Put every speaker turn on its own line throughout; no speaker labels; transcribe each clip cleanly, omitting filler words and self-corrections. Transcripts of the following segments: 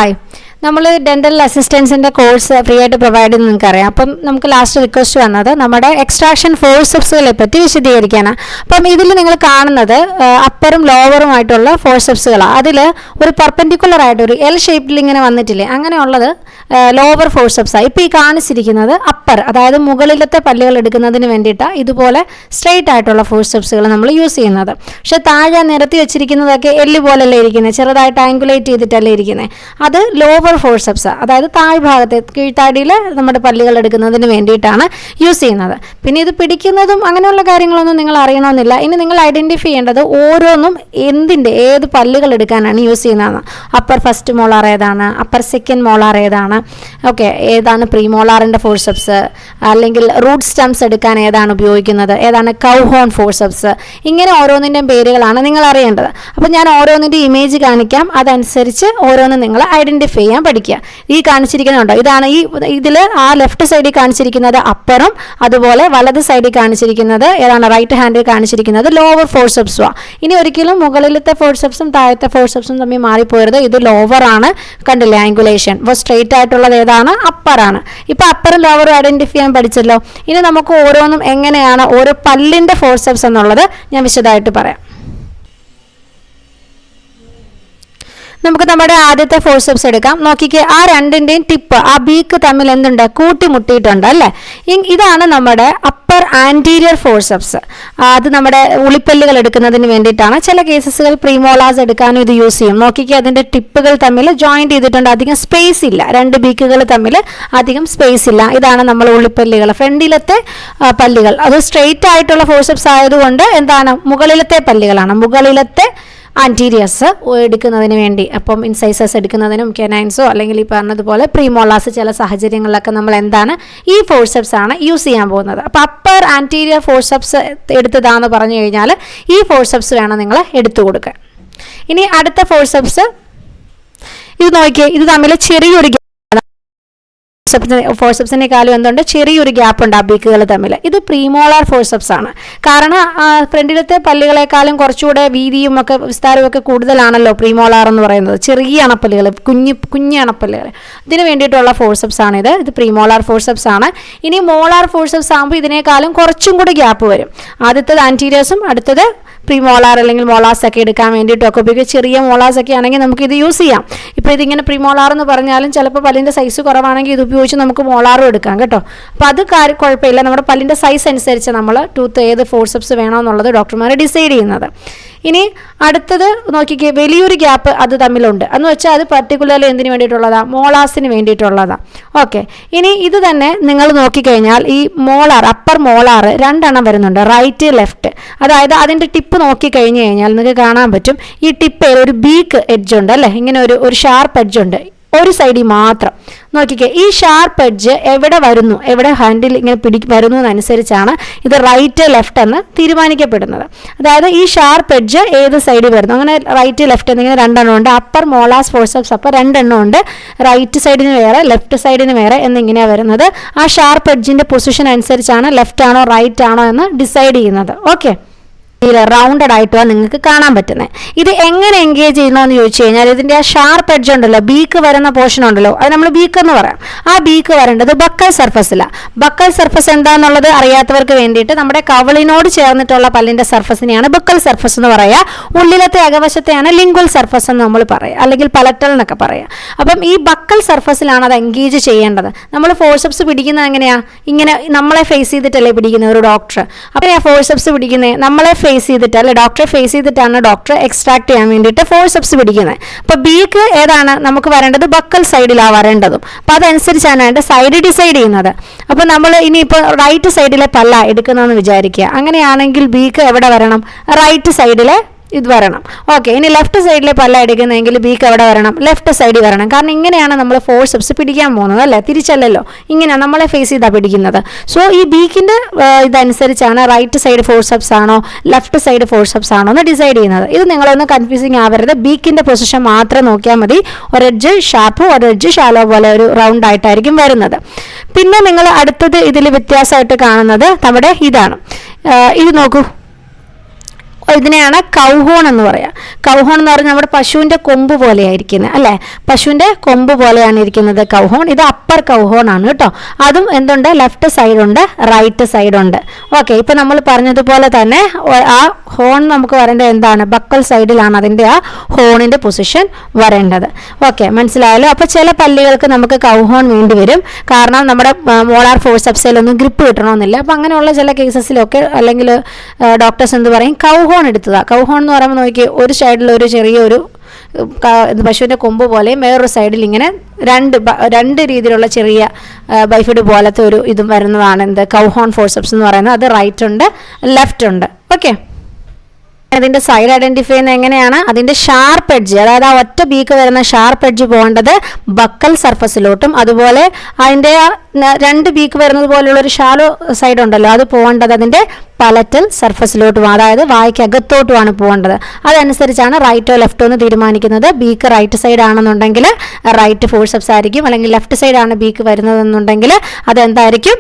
Hi, നമ്മൾ dental അസിസ്റ്റൻസിൻ്റെ course free ആയിട്ട് provide ചെയ്യുന്നത് നിങ്ങൾക്കറിയാം. അപ്പം നമുക്ക് ലാസ്റ്റ് റിക്വസ്റ്റ് വന്നത് നമ്മുടെ എക്സ്ട്രാക്ഷൻ ഫോഴ്സെപ്സുകളെ പറ്റി വിശദീകരിക്കാനാണ്. അപ്പം ഇതിൽ നിങ്ങൾ കാണുന്നത് അപ്പറും ലോവറുമായിട്ടുള്ള ഫോഴ്സെപ്സുകളാണ്. അതിൽ ഒരു പെർപെൻഡിക്കുലർ ആയിട്ട് ഒരു എൽ ഷേപ്പിൽ ഇങ്ങനെ വന്നിട്ടില്ലേ, അങ്ങനെയുള്ളത് ലോവർ ഫോഴ്സെപ്സാണ്. ഇപ്പോൾ ഈ കാണിച്ചിരിക്കുന്നത് അപ്പർ, അതായത് മുകളിലത്തെ പല്ലുകൾ എടുക്കുന്നതിന് വേണ്ടിയിട്ടാണ് ഇതുപോലെ സ്ട്രെയിറ്റ് ആയിട്ടുള്ള ഫോഴ്സെപ്സുകൾ നമ്മൾ യൂസ് ചെയ്യുന്നത്. പക്ഷേ താഴെ നിരത്തി വെച്ചിരിക്കുന്നതൊക്കെ എല്ല് പോലല്ലേ ഇരിക്കുന്നത്, ചെറുതായിട്ട് ആംഗുലേറ്റ് ചെയ്തിട്ടല്ലേ ഇരിക്കുന്നത്. അത് ലോവർ ഫോഴ്സെപ്സ്, അതായത് താഴ്ഭാഗത്തെ കീഴ്ത്താടിയിൽ നമ്മുടെ പല്ലുകൾ എടുക്കുന്നതിന് വേണ്ടിയിട്ടാണ് യൂസ് ചെയ്യുന്നത്. പിന്നെ ഇത് പിടിക്കുന്നതും അങ്ങനെയുള്ള കാര്യങ്ങളൊന്നും നിങ്ങൾ അറിയണമെന്നില്ല. ഇനി നിങ്ങൾ ഐഡൻറ്റിഫൈ ചെയ്യേണ്ടത് ഓരോന്നും ഏത് പല്ലുകൾ എടുക്കാനാണ് യൂസ് ചെയ്യുന്നതെന്ന്. അപ്പർ ഫസ്റ്റ് മോളാർ ഏതാണ്, അപ്പർ സെക്കൻഡ് മോളാർ ഏതാണ്, ഓക്കെ, ഏതാണ് പ്രീമോളാറിൻ്റെ ഫോഴ്സെപ്സ്, അല്ലെങ്കിൽ റൂട്ട് സ്റ്റംസ് എടുക്കാൻ ഏതാണ് ഉപയോഗിക്കുന്നത്, ഏതാണ് കൗ ഹോൺ ഫോഴ്സെപ്സ്, ഇങ്ങനെ ഓരോന്നിൻ്റെയും പേരുകളാണ് നിങ്ങൾ അറിയേണ്ടത്. അപ്പോൾ ഞാൻ ഓരോന്നിൻ്റെ ഇമേജ് കാണിക്കാം, അതനുസരിച്ച് ഓരോന്നും നിങ്ങൾ ഐഡൻറ്റിഫൈ ചെയ്യാൻ പഠിക്കുക. ഈ കാണിച്ചിരിക്കുന്നുണ്ടോ, ഇതാണ് ഇതിൽ ആ ലെഫ്റ്റ് സൈഡിൽ കാണിച്ചിരിക്കുന്നത് അപ്പറും, അതുപോലെ വലത് സൈഡിൽ കാണിച്ചിരിക്കുന്നത് ഏതാണ്, റൈറ്റ് ഹാൻഡിൽ കാണിച്ചിരിക്കുന്നത് ലോവർ ഫോഴ്സെപ്സുമാണ്. ഇനി ഒരിക്കലും മുകളിലത്തെ ഫോഴ്സെപ്സും താഴത്തെ ഫോഴ്സെപ്സും തമ്മിൽ മാറിപ്പോരുത്. ഇത് ലോവർ ആണ്, കണ്ടില്ലേ ആംഗുലേഷൻ. അപ്പോൾ സ്ട്രെയിറ്റ് ആയിട്ടുള്ളത് ഏതാണ്, അപ്പറാണ്. ഇപ്പോൾ അപ്പറും ലോവറും ഐഡൻറ്റിഫൈ ചെയ്യാൻ പഠിച്ചല്ലോ. ഇനി നമുക്ക് ഓരോന്നും എങ്ങനെയാണ് ഓരോ പല്ലിൻ്റെ ഫോഴ്സെപ്സ് എന്നുള്ളത് ഞാൻ വിശദമായിട്ട് പറയാം. നമുക്ക് നമ്മുടെ ആദ്യത്തെ ഫോഴ്സെപ്സ് എടുക്കാം. നോക്കിക്കേ, ആ രണ്ടിൻ്റെയും ടിപ്പ്, ആ ബീക്ക് തമ്മിൽ എന്തുണ്ട്, കൂട്ടിമുട്ടിയിട്ടുണ്ട് അല്ലേ. ഇതാണ് നമ്മുടെ അപ്പർ ആൻറ്റീരിയർ ഫോഴ്സെപ്സ്. അത് നമ്മുടെ ഉളിപ്പല്ലുകൾ എടുക്കുന്നതിന് വേണ്ടിയിട്ടാണ്. ചില കേസസുകൾ പ്രീമോളാസ് എടുക്കാനും ഇത് യൂസ് ചെയ്യും. നോക്കിക്കേ, അതിൻ്റെ ടിപ്പുകൾ തമ്മിൽ ജോയിൻറ്റ് ചെയ്തിട്ടുണ്ട്, അധികം സ്പേസ് ഇല്ല, രണ്ട് ബീക്കുകൾ തമ്മിൽ അധികം സ്പേസ് ഇല്ല. ഇതാണ് നമ്മൾ ഉളിപ്പല്ലുകൾ, ഫ്രണ്ടിലത്തെ പല്ലുകൾ. അത് സ്ട്രെയിറ്റ് ആയിട്ടുള്ള ഫോഴ്സെപ്സ് ആയതുകൊണ്ട് എന്താണ്, മുകളിലത്തെ പല്ലുകളാണ്, മുകളിലത്തെ ആൻറ്റീരിയസ് എടുക്കുന്നതിന് വേണ്ടി. അപ്പം ഇൻസൈസസ് എടുക്കുന്നതിനും കെനൈൻസോ അല്ലെങ്കിൽ ഈ പറഞ്ഞതുപോലെ പ്രീമോളാസ് ചില സാഹചര്യങ്ങളിലൊക്കെ നമ്മൾ എന്താണ്, ഈ ഫോഴ്സെപ്സ് ആണ് യൂസ് ചെയ്യാൻ പോകുന്നത്. അപ്പോൾ അപ്പർ ആൻറ്റീരിയർ ഫോഴ്സെപ്സ് എടുത്തതാണെന്ന് പറഞ്ഞു കഴിഞ്ഞാൽ ഈ ഫോഴ്സെപ്സ് വേണം നിങ്ങൾ എടുത്തു കൊടുക്കാൻ. ഇനി അടുത്ത ഫോഴ്സെപ്സ് ഇത് നോക്കിയേ, ഇത് തമ്മിൽ ചെറിയൊരു ഫോഴ്സെപ്സിനേക്കാളും എന്തുണ്ട്, ചെറിയൊരു ഗ്യാപ്പ് ഉണ്ട് ആ ബീക്കുകൾ തമ്മിൽ. ഇത് പ്രീമോളാർ ഫോഴ്സെപ്സ് ആണ്. കാരണം ഫ്രണ്ടിലത്തെ പല്ലുകളെക്കാളും കുറച്ചുകൂടെ വീതിയും ഒക്കെ വിസ്താരവും ഒക്കെ കൂടുതലാണല്ലോ പ്രീമോളാർ എന്ന് പറയുന്നത്. ചെറിയ അണപ്പല്ലുകൾ, കുഞ്ഞു അണപ്പല്ലുകൾ, ഇതിന് വേണ്ടിയിട്ടുള്ള ഫോഴ്സെപ്സ് ആണ് ഇത്. ഇത് പ്രീമോളാർ ഫോഴ്സെപ്സ് ആണ്. ഇനി മോളാർ ഫോഴ്സെപ്സ് ആകുമ്പോൾ ഇതിനേക്കാളും കുറച്ചും കൂടി ഗ്യാപ്പ് വരും. ആദ്യത്തേത് ആൻറ്റീരിയസും അടുത്തത് പ്രീമോളാർ അല്ലെങ്കിൽ മോളാസ് ഒക്കെ എടുക്കാൻ വേണ്ടിയിട്ടൊക്കെ ഉപയോഗിക്കും. ചെറിയ മോളാസ് ഒക്കെ ആണെങ്കിൽ നമുക്ക് ഇത് യൂസ് ചെയ്യാം. ഇപ്പോൾ ഇതിങ്ങനെ പ്രീമോളാർ എന്ന് പറഞ്ഞാലും ചിലപ്പോൾ പല്ലിൻ്റെ സൈസ് കുറവാണെങ്കിൽ ഇത് ഉപയോഗിച്ച് നമുക്ക് മോളാറും എടുക്കാം കേട്ടോ. അപ്പോൾ അത് കുഴപ്പമില്ല. നമ്മുടെ പല്ലിൻ്റെ സൈസ് അനുസരിച്ച് നമ്മൾ ടൂത്ത് ഏത് ഫോഴ്സെപ്സ് വേണമെന്നുള്ളത് ഡോക്ടർമാർ ഡിസൈഡ് ചെയ്യുന്നത്. ഇനി അടുത്തത് നോക്കിക്കേ, വലിയൊരു ഗ്യാപ്പ് അത് തമ്മിലുണ്ട് എന്ന് വെച്ചാൽ അത് പർട്ടിക്കുലർലി എന്തിനു വേണ്ടിയിട്ടുള്ളതാണ്, മോളാസിന് വേണ്ടിയിട്ടുള്ളതാണ്. ഓക്കെ, ഇനി ഇത് തന്നെ നിങ്ങൾ നോക്കിക്കഴിഞ്ഞാൽ ഈ മോളാർ, അപ്പർ മോളാർ രണ്ടെണ്ണം വരുന്നുണ്ട്, റൈറ്റ് ലെഫ്റ്റ്. അതായത് അതിൻ്റെ ടിപ്പ് നോക്കിക്കഴിഞ്ഞ് കഴിഞ്ഞാൽ നിങ്ങൾക്ക് കാണാൻ പറ്റും, ഈ ടിപ്പ് ഒരു ബീക്ക് എഡ്ജ് ഉണ്ട് അല്ലേ, ഇങ്ങനെ ഒരു ഷാർപ്പ് എഡ്ജ് ഉണ്ട് ഒരു സൈഡിൽ മാത്രം. നോക്കിക്കേ, ഈ ഷാർപ്പ് എഡ്ജ് എവിടെ വരുന്നു, എവിടെ ഹാൻഡിൽ ഇങ്ങനെ വരുന്നതനുസരിച്ചാണ് ഇത് റൈറ്റ് ലെഫ്റ്റ് എന്ന് തീരുമാനിക്കപ്പെടുന്നത്. അതായത് ഈ ഷാർപ്പ് എഡ്ജ് ഏത് സൈഡിൽ വരുന്നു, അങ്ങനെ റൈറ്റ് ലെഫ്റ്റ് എന്നിങ്ങനെ രണ്ടെണ്ണം ഉണ്ട്. അപ്പർ മോളാസ് ഫോഴ്സെപ്സ് അപ്പോൾ രണ്ടെണ്ണം ഉണ്ട്, റൈറ്റ് സൈഡിന് വേറെ ലെഫ്റ്റ് സൈഡിന് വേറെ എന്നിങ്ങനെയാണ് വരുന്നത്. ആ ഷാർപ്പ് എഡ്ജിൻ്റെ പൊസിഷൻ അനുസരിച്ചാണ് ലെഫ്റ്റ് ആണോ റൈറ്റ് ആണോ എന്ന് ഡിസൈഡ് ചെയ്യുന്നത്. ഓക്കെ, റൗണ്ടഡ് ആയിട്ടാണ് നിങ്ങൾക്ക് കാണാൻ പറ്റുന്നത്. ഇത് എങ്ങനെ എൻഗേജ് ചെയ്യണമെന്ന് ചോദിച്ചു കഴിഞ്ഞാൽ ഇതിൻ്റെ ആ ഷാർപ്പ് എഡ്ജ് ഉണ്ടല്ലോ, ബീക്ക് വരുന്ന പോർഷൻ ഉണ്ടല്ലോ, അത് നമ്മൾ ബീക്ക് എന്ന് പറയാം. ആ ബീക്ക് വരേണ്ടത് ബക്കൽ സർഫസിലാണ്. ബക്കൽ സർഫസ് എന്താണെന്നുള്ളത് അറിയാത്തവർക്ക് വേണ്ടിയിട്ട് നമ്മുടെ കവിളിനോട് ചേർന്നിട്ടുള്ള പല്ലിൻ്റെ സർഫസിനെയാണ് ബക്കൽ സർഫസ് എന്ന് പറയുക. ഉള്ളിലത്തെ അകവശത്തെയാണ് ലിംഗ്വൽ സർഫസ് എന്ന് നമ്മൾ പറയുക, അല്ലെങ്കിൽ പലറ്റൽ എന്നൊക്കെ പറയുക. അപ്പം ഈ ബക്കൽ സർഫസിലാണ് അത് എൻഗേജ് ചെയ്യേണ്ടത്. നമ്മൾ ഫോഴ്സെപ്സ് പിടിക്കുന്നത് എങ്ങനെയാണ്, ഇങ്ങനെ നമ്മളെ ഫേസ് ചെയ്തിട്ടല്ലേ പിടിക്കുന്നത് ഒരു ഡോക്ടർ. അപ്പോൾ ആ ഫോഴ്സെപ്സ് പിടിക്കുന്നത് നമ്മളെ ഫേസ് ചെയ്തിട്ട് അല്ലെ, ഡോക്ടറെ ഫേസ് ചെയ്തിട്ടാണ് ഡോക്ടർ എക്സ്ട്രാക്ട് ചെയ്യാൻ വേണ്ടിയിട്ട് ഫോഴ്സെപ്സ് പിടിക്കുന്നത്. അപ്പോൾ ബീക്ക് ഏതാണ് നമുക്ക് വരേണ്ടത്, ബക്കൽ സൈഡിലാണ് വരേണ്ടതും. അപ്പോൾ അതനുസരിച്ചാണ് അതിൻ്റെ സൈഡ് ഡിസൈഡ് ചെയ്യുന്നത്. അപ്പോൾ നമ്മൾ ഇനിയിപ്പോൾ റൈറ്റ് സൈഡിലെ പല്ല എടുക്കുന്നതെന്ന് വിചാരിക്കുക. അങ്ങനെയാണെങ്കിൽ ബീക്ക് എവിടെ വരണം, റൈറ്റ് സൈഡിലെ ഇത് വരണം. ഓക്കെ, ഇനി ലെഫ്റ്റ് സൈഡിലെ പല്ല എടുക്കുന്നതെങ്കിൽ ബീക്ക് എവിടെ വരണം, ലെഫ്റ്റ് സൈഡിൽ വരണം. കാരണം ഇങ്ങനെയാണ് നമ്മൾ ഫോഴ്സെപ്സ് പിടിക്കാൻ പോകുന്നത് അല്ലേ, തിരിച്ചല്ലല്ലോ, ഇങ്ങനെ നമ്മളെ ഫേസ് ചെയ്താണ് പിടിക്കുന്നത്. സോ ഈ ബീക്കിൻ്റെ ഇതനുസരിച്ചാണ് റൈറ്റ് സൈഡ് ഫോഴ്സെപ്സ് ആണോ ലെഫ്റ്റ് സൈഡ് ഫോഴ്സെപ്സ് ആണോ എന്ന് ഡിസൈഡ് ചെയ്യുന്നത്. ഇത് നിങ്ങളൊന്ന് കൺഫ്യൂസിങ് ആവരുത്. ബീക്കിൻ്റെ പൊസിഷൻ മാത്രം നോക്കിയാൽ മതി. ഒരെഡ്ജ് ഷാർപ്പ്, ഒരെഡ്ജ് ഷാലോ പോലെ ഒരു റൗണ്ട് ആയിട്ടായിരിക്കും വരുന്നത്. പിന്നെ നിങ്ങൾ അടുത്തത് ഇതിൽ വ്യത്യാസമായിട്ട് കാണുന്നത് നമ്മുടെ ഇതാണ്. ഇത് നോക്കൂ, ഇതിനെയാണ് കൗഹോൺ എന്ന് പറയാം. കൗഹോൺ എന്ന് പറഞ്ഞാൽ നമ്മുടെ പശുവിൻ്റെ കൊമ്പ് പോലെയായിരിക്കുന്നത് അല്ലേ, പശുവിൻ്റെ കൊമ്പ് പോലെയാണ് ഇരിക്കുന്നത് കൗഹോൺ. ഇത് അപ്പർ കൗഹോൺ ആണ് കേട്ടോ. അതും എന്തുണ്ട്, ലെഫ്റ്റ് സൈഡുണ്ട്, റൈറ്റ് സൈഡുണ്ട്. ഓക്കെ, ഇപ്പം നമ്മൾ പറഞ്ഞതുപോലെ തന്നെ ആ ഹോൺ നമുക്ക് വരേണ്ടത് എന്താണ്, ബക്കൽ സൈഡിലാണ് അതിൻ്റെ ആ ഹോണിൻ്റെ പൊസിഷൻ വരേണ്ടത്. ഓക്കെ, മനസ്സിലായല്ലോ. അപ്പോൾ ചില പല്ലുകൾക്ക് നമുക്ക് കൗഹോൺ വേണ്ടി വരും, കാരണം നമ്മുടെ മോളാർ ഫോഴ്സെപ്സിലൊന്നും ഗ്രിപ്പ് കിട്ടണമെന്നില്ല. അപ്പം അങ്ങനെയുള്ള ചില കേസസിലൊക്കെ അല്ലെങ്കിൽ ഡോക്ടേഴ്സ് എന്ത് പറയും, കൗഹോൺ എടുത്തതാണ്. കൗഹോൺ എന്ന് പറയുമ്പോൾ നോക്കി ഒരു സൈഡിലൊരു ചെറിയൊരു പശുവിൻ്റെ കൊമ്പ് പോലെയും വേറൊരു സൈഡിൽ ഇങ്ങനെ രണ്ട് രീതിയിലുള്ള ചെറിയ ബൈഫിഡ് പോലത്തെ ഒരു ഇതും വരുന്നതാണ് എന്ത്, കൗഹോൺ ഫോഴ്സെപ്സ് എന്ന് പറയുന്നത്. അത് റൈറ്റ് ഉണ്ട്, ലെഫ്റ്റ് ഉണ്ട്. ഓക്കെ, അതിൻ്റെ സൈഡ് ഐഡൻറ്റിഫൈ ചെയ്യുന്നത് എങ്ങനെയാണ്, അതിൻ്റെ ഷാർപ്പ് എഡ്ജ്, അതായത് ആ ഒറ്റ ബീക്ക് വരുന്ന ഷാർപ്പ് എഡ്ജ് പോകേണ്ടത് ബക്കൽ സർഫസിലോട്ടും, അതുപോലെ അതിൻ്റെ രണ്ട് ബീക്ക് വരുന്നത് പോലെയുള്ള ഒരു ഷാലോ സൈഡ് ഉണ്ടല്ലോ, അത് പോകേണ്ടത് അതിൻ്റെ പലറ്റൽ സർഫസിലോട്ടും, അതായത് വായ്ക്കകത്തോട്ടുമാണ് പോകേണ്ടത്. അതനുസരിച്ചാണ് റൈറ്റോ ലെഫ്റ്റോ എന്ന് തീരുമാനിക്കുന്നത്. ബീക്ക് റൈറ്റ് സൈഡ് ആണെന്നുണ്ടെങ്കിൽ റൈറ്റ് ഫോഴ്സെപ്സ് ആയിരിക്കും, അല്ലെങ്കിൽ ലെഫ്റ്റ് സൈഡാണ് ബീക്ക് വരുന്നതെന്നുണ്ടെങ്കിൽ അതെന്തായിരിക്കും,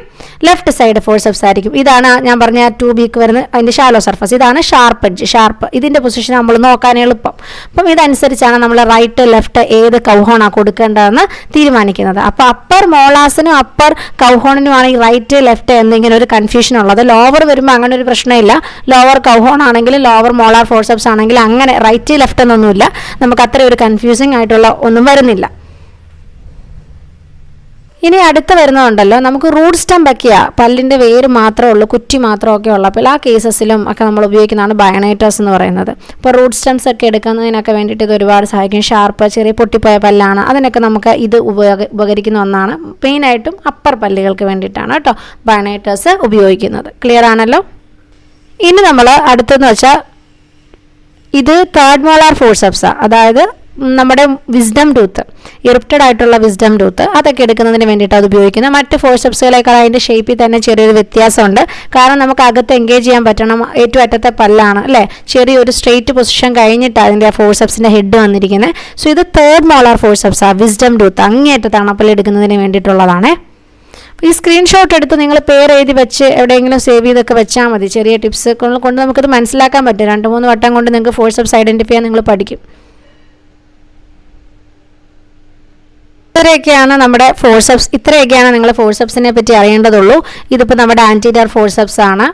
ലെഫ്റ്റ് സൈഡ് ഫോഴ്സെപ്സ് ആയിരിക്കും. ഇതാണ് ഞാൻ പറഞ്ഞ 2 ബീക്ക് വരുന്ന അതിൻ്റെ ഷാലോ സർഫസ്. ഇതാണ് ഷാർപ്പ് എഡ്ജ്, ഷാർപ്പ്. ഇതിൻ്റെ പൊസിഷൻ നമ്മൾ നോക്കാൻ എളുപ്പം. അപ്പം ഇതനുസരിച്ചാണ് നമ്മൾ റൈറ്റ് ലെഫ്റ്റ് ഏത് കൗഹോണാണ് കൊടുക്കേണ്ടതെന്ന് തീരുമാനിക്കുന്നത്. അപ്പോൾ അപ്പർ മോളാസിനും അപ്പർ കൗഹോണിനുമാണ് ഈ റൈറ്റ് ലെഫ്റ്റ് എന്നിങ്ങനെ ഒരു കൺഫ്യൂഷൻ ഉള്ളത്. ലോവർ വരുമ്പോൾ അങ്ങനെ ഒരു പ്രശ്നമില്ല. ലോവർ കൗഹോൺ ആണെങ്കിലും ലോവർ മോളാർ ഫോഴ്സെപ്സ് ആണെങ്കിലും അങ്ങനെ റൈറ്റ് ലെഫ്റ്റ് എന്നൊന്നുമില്ല. നമുക്ക് അത്ര ഒരു കൺഫ്യൂസിങ് ആയിട്ടുള്ള ഒന്നും വരുന്നില്ല. ഇനി അടുത്ത് വരുന്നതുണ്ടല്ലോ, നമുക്ക് റൂട്ട് സ്റ്റംപ് ഒക്കെയാണ്, പല്ലിൻ്റെ വേര് മാത്രമേ ഉള്ളൂ, കുറ്റി മാത്രമൊക്കെ ഉള്ളപ്പോൾ ആ കേസസിലും ഒക്കെ നമ്മൾ ഉപയോഗിക്കുന്നതാണ് ബയണൈറ്റേഴ്സ് എന്ന് പറയുന്നത്. ഇപ്പോൾ റൂട്ട് സ്റ്റംപ്സ് ഒക്കെ എടുക്കുന്നതിനൊക്കെ വേണ്ടിയിട്ട് ഇത് ഒരുപാട് സഹായിക്കും. ഷാർപ്പ്, ചെറിയ പൊട്ടിപ്പോയ പല്ലാണ്, അതിനൊക്കെ നമുക്ക് ഇത് ഉപകരിക്കുന്ന ഒന്നാണ്. മെയിനായിട്ടും അപ്പർ പല്ലുകൾക്ക് വേണ്ടിയിട്ടാണ് കേട്ടോ ബയണൈറ്റേഴ്സ് ഉപയോഗിക്കുന്നത്. ക്ലിയർ ആണല്ലോ. ഇനി നമ്മൾ അടുത്തെന്ന് വെച്ചാൽ ഇത് തേർഡ് മോളാർ ഫോഴ്സെപ്സാണ്, അതായത് നമ്മുടെ വിസ്ഡം ടൂത്ത്, ഇറിപ്റ്റഡ് ആയിട്ടുള്ള വിസ്ഡം ടൂത്ത്, അതൊക്കെ എടുക്കുന്നതിന് വേണ്ടിയിട്ട് അത് ഉപയോഗിക്കുന്നത്. മറ്റ് ഫോഴ്സെപ്സുകളേക്കാൾ അതിൻ്റെ ഷേപ്പിൽ തന്നെ ചെറിയൊരു വ്യത്യാസമുണ്ട്. കാരണം നമുക്ക് അകത്ത് എൻഗേജ് ചെയ്യാൻ പറ്റണം. ഏറ്റവും അറ്റത്തെ പല്ലാണ് അല്ലേ, ചെറിയൊരു സ്ട്രെയിറ്റ് പൊസിഷൻ കഴിഞ്ഞിട്ട് അതിൻ്റെ ഫോഴ്സെപ്സിൻ്റെ ഹെഡ് വന്നിരിക്കുന്നത്. സോ ഇത് തേർഡ് മോളാർ ഫോഴ്സെപ്സാണ്, വിസ്ഡം ടൂത്ത്. അങ്ങേയറ്റത്താണ് പല്ല് എടുക്കുന്നതിന് വേണ്ടിയിട്ടുള്ളതാണ്. ഈ സ്ക്രീൻഷോട്ട് എടുത്ത് നിങ്ങൾ പേര് എഴുതി വെച്ച് എവിടെയെങ്കിലും സേവ് ചെയ്തൊക്കെ വെച്ചാൽ മതി. ചെറിയ ടിപ്സ് കൊണ്ട് നമുക്കത് മനസ്സിലാക്കാൻ പറ്റും. 2-3 വട്ടം കൊണ്ട് നിങ്ങൾക്ക് ഫോഴ്സെപ്സ് ഐഡൻറ്റിഫൈ ചെയ്യാൻ നിങ്ങൾ പഠിക്കും. ഇത്രയൊക്കെയാണ് നമ്മുടെ ഫോഴ്സെപ്സ്, ഇത്രയൊക്കെയാണ് നിങ്ങൾ ഫോഴ്സെപ്സിനെ പറ്റി അറിയേണ്ടതുള്ളൂ. ഇതിപ്പോൾ നമ്മുടെ ആൻറ്റീരിയർ ഫോഴ്സെപ്സ് ആണ്.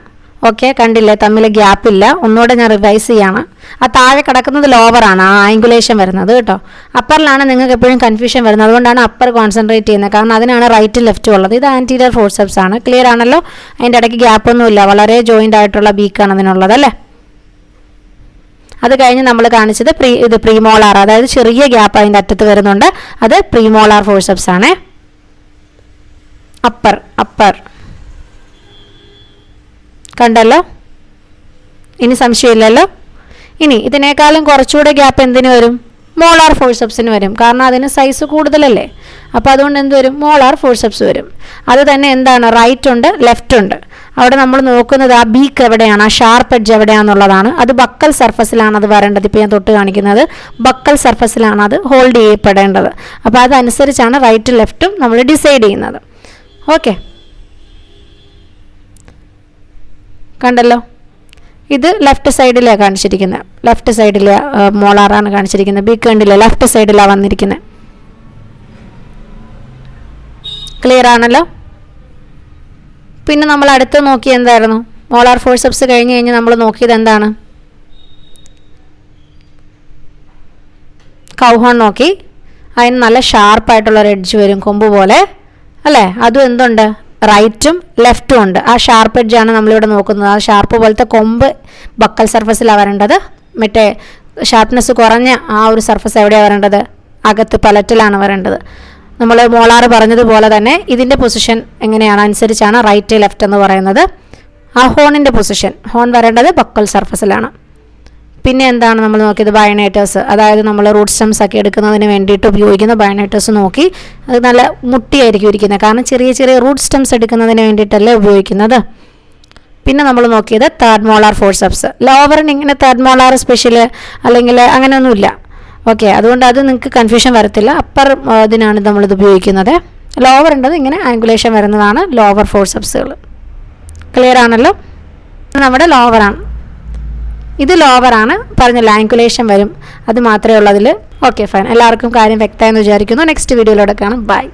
ഓക്കെ, കണ്ടില്ലേ, തമ്മിൽ ഗ്യാപ്പില്ല. ഒന്നുകൂടെ ഞാൻ റിവൈസ് ചെയ്യാണ്. ആ താഴെ കിടക്കുന്നത് ലോവറാണ്, ആ ആംഗുലേഷൻ വരുന്നത് കേട്ടോ. അപ്പറിലാണ് നിങ്ങൾക്ക് എപ്പോഴും കൺഫ്യൂഷൻ വരുന്നത്. അതുകൊണ്ടാണ് അപ്പർ കോൺസെൻട്രേറ്റ് ചെയ്യുന്നത്, കാരണം അതിനാണ് റൈറ്റും ലെഫ്റ്റും ഉള്ളത്. ഇത് ആൻറ്റീരിയർ ഫോഴ്സെപ്സ് ആണ്. ക്ലിയർ ആണല്ലോ. അതിൻ്റെ ഇടയ്ക്ക് ഗ്യാപ്പൊന്നുമില്ല, വളരെ ജോയിൻ്റ് ആയിട്ടുള്ള ബീക്കാണ് അതിനുള്ളത് അല്ലേ. അത് കഴിഞ്ഞ് നമ്മൾ കാണിച്ചത് ഇത് പ്രീമോളാർ, അതായത് ചെറിയ ഗ്യാപ്പ് അതിൻ്റെ അറ്റത്ത് വരുന്നുണ്ട്. അത് പ്രീമോളാർ ഫോഴ്സെപ്സ് ആണ്. അപ്പർ കണ്ടല്ലോ, ഇനി സംശയമില്ലല്ലോ. ഇനി ഇതിനേക്കാളും കുറച്ചുകൂടെ ഗ്യാപ്പ് എന്തിനു വരും, മോളാർ ഫോഴ്സെപ്സിന് വരും. കാരണം അതിന് സൈസ് കൂടുതലല്ലേ. അപ്പോൾ അതുകൊണ്ട് എന്ത് വരും, മോളാർ ഫോഴ്സെപ്സ് വരും. അത് തന്നെ എന്താണ്, റൈറ്റ് ഉണ്ട്, ലെഫ്റ്റ് ഉണ്ട്. അവിടെ നമ്മൾ നോക്കുന്നത് ആ ബീക്ക് എവിടെയാണ്, ആ ഷാർപ്പ് എഡ്ജ് എവിടെയാണെന്നുള്ളതാണ്. അത് ബക്കൽ സർഫസിലാണ് അത് വരേണ്ടത്. ഇപ്പോൾ ഞാൻ തൊട്ട് കാണിക്കുന്നത് ബക്കൽ സർഫസിലാണ് അത് ഹോൾഡ് ചെയ്യപ്പെടേണ്ടത്. അപ്പോൾ അതനുസരിച്ചാണ് റൈറ്റും ലെഫ്റ്റും നമ്മൾ ഡിസൈഡ് ചെയ്യുന്നത്. ഓക്കെ, കണ്ടല്ലോ. ഇത് ലെഫ്റ്റ് സൈഡിലാണ് കാണിച്ചിരിക്കുന്നത്, ലെഫ്റ്റ് സൈഡിലെ മോളാറാണ് കാണിച്ചിരിക്കുന്നത്. ബീക്ക് കണ്ടില്ല, ലെഫ്റ്റ് സൈഡിലാണ് വന്നിരിക്കുന്നത്. ക്ലിയർ ആണല്ലോ. പിന്നെ നമ്മൾ അടുത്ത് നോക്കിയത് എന്തായിരുന്നു, മോളാർ ഫോഴ്സെപ്സ് കഴിഞ്ഞ് നമ്മൾ നോക്കിയത് എന്താണ്, കൗഹോൺ നോക്കി. അതിന് നല്ല ഷാർപ്പായിട്ടുള്ളൊരു എഡ്ജ് വരും, കൊമ്പ് പോലെ അല്ലേ. അതും എന്തുണ്ട്, റൈറ്റും ലെഫ്റ്റും ഉണ്ട്. ആ ഷാർപ്പ് എഡ്ജാണ് നമ്മളിവിടെ നോക്കുന്നത്. ആ ഷാർപ്പ് പോലത്തെ കൊമ്പ് ബക്കൽ സർഫസിലാണ് വരേണ്ടത്. മറ്റേ ഷാർപ്നെസ് കുറഞ്ഞ ആ ഒരു സർഫസ് എവിടെയാണ് വരേണ്ടത്, അകത്ത് പലറ്റിലാണ് വരേണ്ടത്. നമ്മൾ മോളാറ് പറഞ്ഞതുപോലെ തന്നെ ഇതിൻ്റെ പൊസിഷൻ എങ്ങനെയാണ് അനുസരിച്ചാണ് റൈറ്റ് ലെഫ്റ്റ് എന്ന് പറയുന്നത്. ആ ഹോണിൻ്റെ പൊസിഷൻ, ഹോൺ വരേണ്ടത് ബക്കൽ സർഫസിലാണ്. പിന്നെ എന്താണ് നമ്മൾ നോക്കിയത്, ബയണൈറ്റേഴ്സ്, അതായത് നമ്മൾ റൂട്ട് സ്റ്റെംസ് ഒക്കെ എടുക്കുന്നതിന് വേണ്ടിയിട്ട് ഉപയോഗിക്കുന്ന ബയണൈറ്റേഴ്സ് നോക്കി. അത് നല്ല മുട്ടിയായിരിക്കും ഇരിക്കുന്നത്, കാരണം ചെറിയ ചെറിയ റൂട്ട് സ്റ്റെംസ് എടുക്കുന്നതിന് വേണ്ടിയിട്ടല്ലേ ഉപയോഗിക്കുന്നത്. പിന്നെ നമ്മൾ നോക്കിയത് തേർഡ് മോളാർ ഫോഴ്സെപ്സ്. ലോവറിന് ഇങ്ങനെ തേർഡ് മോളാർ സ്പെഷ്യൽ അല്ലെങ്കിൽ അങ്ങനെയൊന്നുമില്ല. ഓക്കെ, അതുകൊണ്ട് അത് നിങ്ങൾക്ക് കൺഫ്യൂഷൻ വരത്തില്ല. അപ്പർ ഇതിനാണ് നമ്മളിത് ഉപയോഗിക്കുന്നത്. ലോവർ ഉണ്ടത് ഇങ്ങനെ ആംഗുലേഷൻ വരുന്നതാണ് ലോവർ ഫോഴ്സെപ്സുകൾ. ക്ലിയർ ആണല്ലോ. നമ്മുടെ ലോവറാണ്. ഇത് ലോവറാണ്, പറഞ്ഞ ലാങ്കുലേഷൻ വരും, അത് മാത്രമേ ഉള്ളൂ അതിൽ. ഓക്കെ ഫൈൻ, എല്ലാവർക്കും കാര്യം വ്യക്തമായെന്ന് വിചാരിക്കുന്നു. നെക്സ്റ്റ് വീഡിയോയിലൂടെ കാണാം. ബൈ.